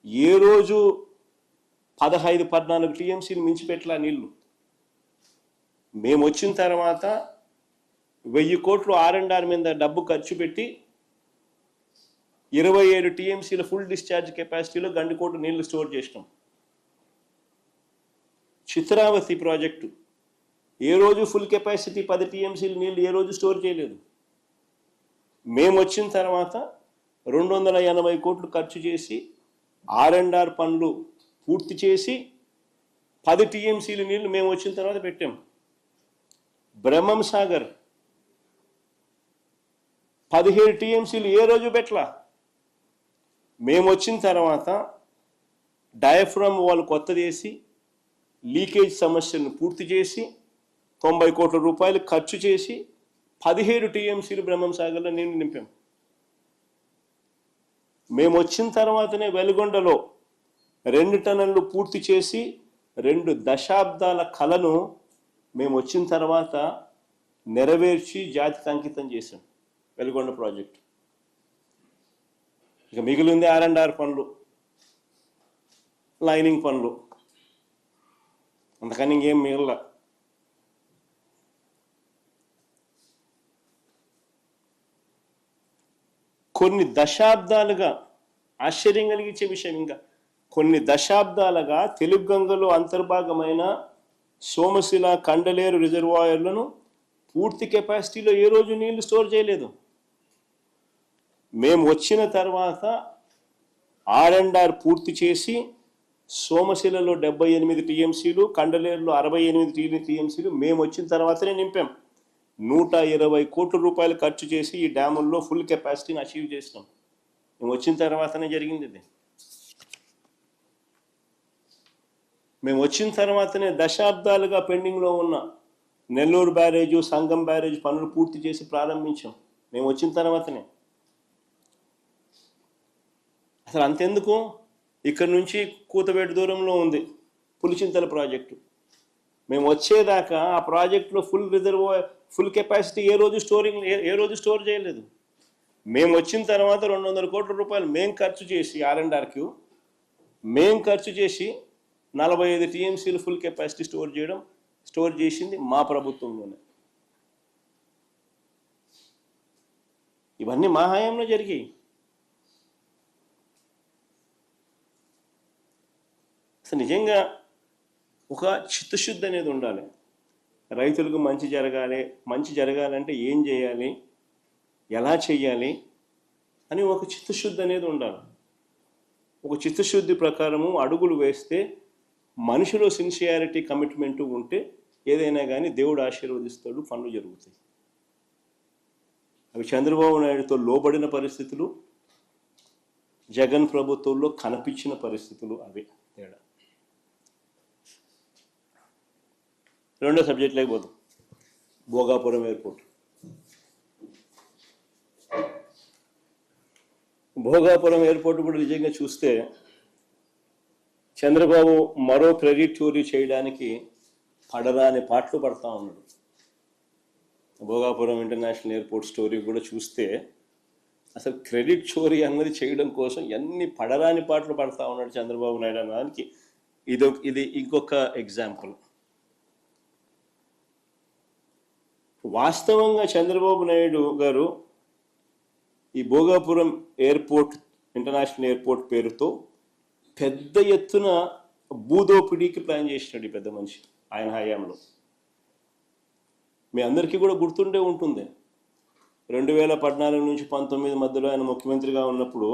ఏ రోజు 15-14 టీఎంసీలు మించిపెట్టలా నీళ్లు. మేము వచ్చిన తర్వాత 1000 కోట్లు R&R మీద డబ్బు ఖర్చు పెట్టి 27 టీఎంసీల ఫుల్ డిశ్చార్జ్ కెపాసిటీలో గండికోట నీళ్లు స్టోర్ చేసినాం. చిత్రావతి ప్రాజెక్టు ఏ రోజు ఫుల్ కెపాసిటీ 10 టీఎంసీల నీళ్లు ఏ రోజు స్టోర్ చేయలేదు. మేము వచ్చిన తర్వాత 280 కోట్లు ఖర్చు చేసి R&R పనులు పూర్తి చేసి 10 టీఎంసీల నీళ్లు మేము వచ్చిన తర్వాత పెట్టాం. బ్రహ్మం సాగర్ 17 టీఎంసీలు ఏ రోజు పెట్టలా. మేము వచ్చిన తర్వాత డయాఫ్రమ్ వాల్ కొత్తది వేసి లీకేజ్ సమస్యను పూర్తి చేసి 90 కోట్ల రూపాయలు ఖర్చు చేసి 17 టీఎంసీలు బ్రహ్మం సాగర్లో నీళ్లు నింపాం. మేము వచ్చిన తర్వాతనే వెలుగొండలో 2 టన్నులు పూర్తి చేసి 2 దశాబ్దాల కలను మేము వచ్చిన తర్వాత నెరవేర్చి జాతికి అంకితం చేశాం వెలుగొండ ప్రాజెక్టు. ఇక మిగిలింది R&R పనులు, లైనింగ్ పనులు, అంతకని ఇంకేం మిగల. కొన్ని దశాబ్దాలుగా ఆశ్చర్యం కలిగించే విషయం, ఇంకా కొన్ని దశాబ్దాలుగా తెలుగు గంగలో అంతర్భాగమైన సోమశిల కండలేరు రిజర్వాయర్లను పూర్తి కెపాసిటీలో ఏ రోజు నీళ్లు స్టోర్ చేయలేదు. మేము వచ్చిన తర్వాత R&R పూర్తి చేసి సోమశిలలో 78 టీఎంసీలు, కండలేరులో 68 టీఎంసీలు మేము వచ్చిన తర్వాతనే నింపాం. 120 కోట్ల రూపాయలు ఖర్చు చేసి ఈ డ్యాముల్లో ఫుల్ కెపాసిటీని అచీవ్ చేసినాం. మేము వచ్చిన తర్వాతనే జరిగింది ఇది. మేము వచ్చిన తర్వాతనే దశాబ్దాలుగా పెండింగ్లో ఉన్న నెల్లూరు బ్యారేజు, సంగం బ్యారేజ్ పనులు పూర్తి చేసి ప్రారంభించాం. మేము వచ్చిన తర్వాతనే. అసలు అంతెందుకు, ఇక్కడ నుంచి కూతవేటు దూరంలో ఉంది పులిచింతల ప్రాజెక్టు. మేము వచ్చేదాకా ఆ ప్రాజెక్టులో ఫుల్ కెపాసిటీ ఏ రోజు స్టోర్ చేయలేదు. మేము వచ్చిన తర్వాత 200 కోట్ల రూపాయలు మేము ఖర్చు చేసి R&Rకి మేము ఖర్చు చేసి 45 టీఎంసీలు ఫుల్ కెపాసిటీ స్టోర్ చేసింది మా ప్రభుత్వంలోనే. ఇవన్నీ మా హయాంలో జరిగాయి. అసలు నిజంగా ఒక చిత్తశుద్ధి అనేది ఉండాలి. రైతులకు మంచి జరగాలంటే ఏం చేయాలి, ఎలా చేయాలి అని ఒక చిత్తశుద్ధి అనేది ఉండాలి. ఒక చిత్తశుద్ధి ప్రకారము అడుగులు వేస్తే, మనిషిలో సిన్సియారిటీ, కమిట్మెంటు ఉంటే ఏదైనా కానీ దేవుడు ఆశీర్వదిస్తాడు, పనులు జరుగుతాయి. అవి చంద్రబాబు నాయుడుతో లోబడిన పరిస్థితులు, జగన్ ప్రభుత్వంలో కనిపించిన పరిస్థితులు అవే తేడా. రెండో సబ్జెక్ట్లోకి పోతాం. భోగాపురం ఎయిర్పోర్ట్. భోగాపురం ఎయిర్పోర్ట్ కూడా నిజంగా చూస్తే చంద్రబాబు మరో క్రెడిట్ చోరీ చేయడానికి పడరాని పాటలు పడతా ఉన్నాడు. భోగాపురం ఇంటర్నేషనల్ ఎయిర్పోర్ట్ స్టోరీ కూడా చూస్తే అసలు క్రెడిట్ చోరీ అన్నది చేయడం కోసం ఎన్ని పడరాని పాటలు పడతా ఉన్నాడు చంద్రబాబు నాయుడు అన్నదానికి ఇది ఇంకొక ఎగ్జాంపుల్. వాస్తవంగా చంద్రబాబు నాయుడు గారు ఈ భోగాపురం ఎయిర్పోర్ట్, ఇంటర్నేషనల్ ఎయిర్పోర్ట్ పేరుతో పెద్ద ఎత్తున భూదోపిడీకి ప్లాన్ చేసినాడు ఈ పెద్ద మనిషి ఆయన హయాంలో. మీ అందరికీ కూడా గుర్తుండే ఉంటుంది, 2014 నుంచి 19 మధ్యలో ఆయన ముఖ్యమంత్రిగా ఉన్నప్పుడు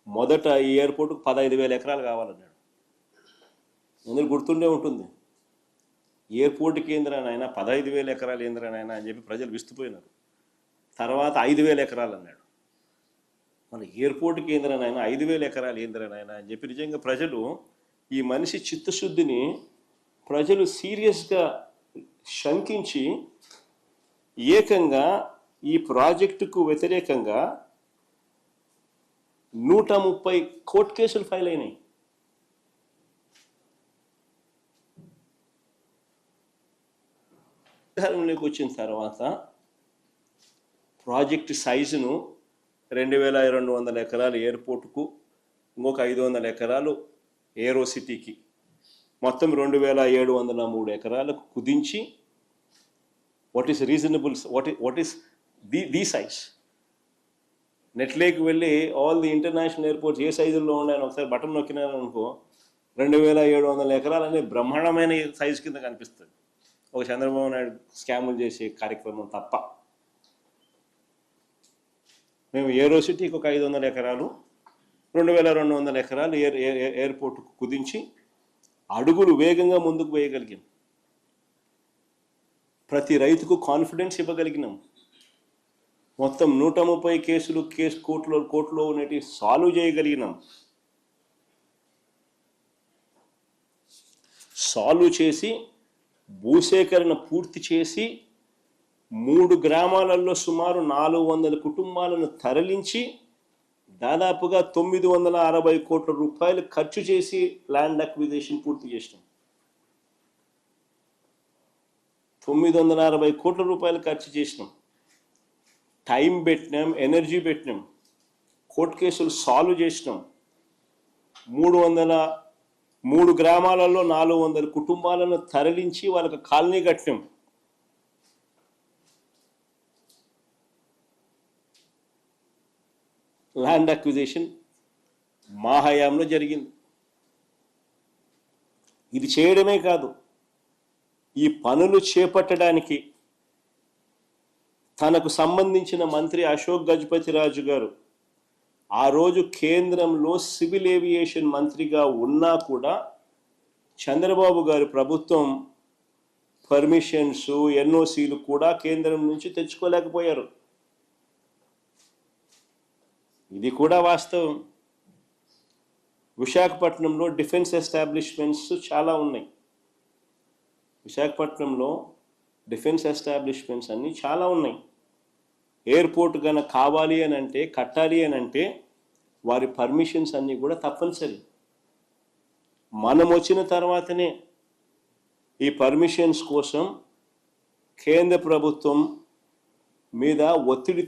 మొదట ఈ ఎయిర్పోర్ట్కు 15,000 ఎకరాలు కావాలన్నాడు. అందరికి గుర్తుండే ఉంటుంది. ఎయిర్పోర్ట్ కేంద్రానైనా 15,000 ఎకరాలు ఏంద్రానైనా అని చెప్పి ప్రజలు విస్తుపోయినారు. తర్వాత 5,000 ఎకరాలు అన్నాడు. మన ఎయిర్పోర్ట్ కేంద్రానైనా 5,000 ఎకరాలు ఏంద్రానైనా అని చెప్పి నిజంగా ప్రజలు, ఈ మనిషి చిత్తశుద్ధిని ప్రజలు సీరియస్గా శంకించి ఏకంగా ఈ ప్రాజెక్టుకు వ్యతిరేకంగా 130 కోర్టు కేసులు ఫైల్ అయినాయి. అధికారంలోకి వచ్చిన తర్వాత ప్రాజెక్టు సైజును 2,200 ఎకరాల ఎయిర్పోర్టుకు ఇంకొక 500 ఎకరాలు ఏరో సిటీకి, మొత్తం 2703 ఎకరాలకు కుదించి what is reasonable, what is the size. నెట్లేకి వెళ్ళి ఆల్ ది ఇంటర్నేషనల్ ఎయిర్పోర్ట్స్ ఏ సైజుల్లో ఉన్నాయని ఒకసారి బటన్ నొక్కినారనుకో 2700 ఎకరాలు అనే బ్రహ్మాండమైన సైజు కింద కనిపిస్తుంది, ఒక చంద్రబాబు నాయుడు స్కాములు చేసే కార్యక్రమం తప్ప. మేము ఏరో సిటీకి ఒక 500 ఎకరాలు, 2200 ఎకరాలు ఎయిర్పోర్ట్కు కుదించి అడుగులు వేగంగా ముందుకు వేయగలిగాం. ప్రతి రైతుకు కాన్ఫిడెన్స్ ఇవ్వగలిగినాం. మొత్తం 130 కోర్టులో ఉన్నటి సాల్వ్ చేయగలిగినాం. సాల్వ్ చేసి భూసేకరణ పూర్తి చేసి 3 గ్రామాలలో సుమారు 400 కుటుంబాలను తరలించి దాదాపుగా 960 కోట్ల రూపాయలు ఖర్చు చేసి ల్యాండ్ అక్విజిషన్ పూర్తి చేసినాం. 960 కోట్ల రూపాయలు ఖర్చు చేసినాం. టైం పెట్టినాం, ఎనర్జీ పెట్టినాం, కోర్టు కేసులు సాల్వ్ చేసినాం. 3 గ్రామాలలో 400 కుటుంబాలను తరలించి వాళ్ళకి కాలనీ కట్టినాం. ల్యాండ్ అక్విజిషన్ మా హయాంలో జరిగింది. ఇది చేయడమే కాదు, ఈ పనులు చేపట్టడానికి తనకు సంబంధించిన మంత్రి అశోక్ గజపతిరాజు గారు ఆ రోజు కేంద్రంలో సివిల్ ఏవియేషన్ మంత్రిగా ఉన్నా కూడా చంద్రబాబు గారి ప్రభుత్వం పర్మిషన్స్, ఎన్ఓసీలు కూడా కేంద్రం నుంచి తెచ్చుకోలేకపోయారు. ఇది కూడా వాస్తవం. విశాఖపట్నంలో డిఫెన్స్ ఎస్టాబ్లిష్మెంట్స్ చాలా ఉన్నాయి. విశాఖపట్నంలో డిఫెన్స్ ఎస్టాబ్లిష్మెంట్స్ అన్నీ చాలా ఉన్నాయి. ఎయిర్పోర్ట్ కనుక కావాలి అని అంటే, కట్టాలి అని అంటే వారి పర్మిషన్స్ అన్నీ కూడా తప్పనిసరి. మనం వచ్చిన తర్వాతనే ఈ పర్మిషన్స్ కోసం కేంద్ర ప్రభుత్వం మీద ఒత్తిడి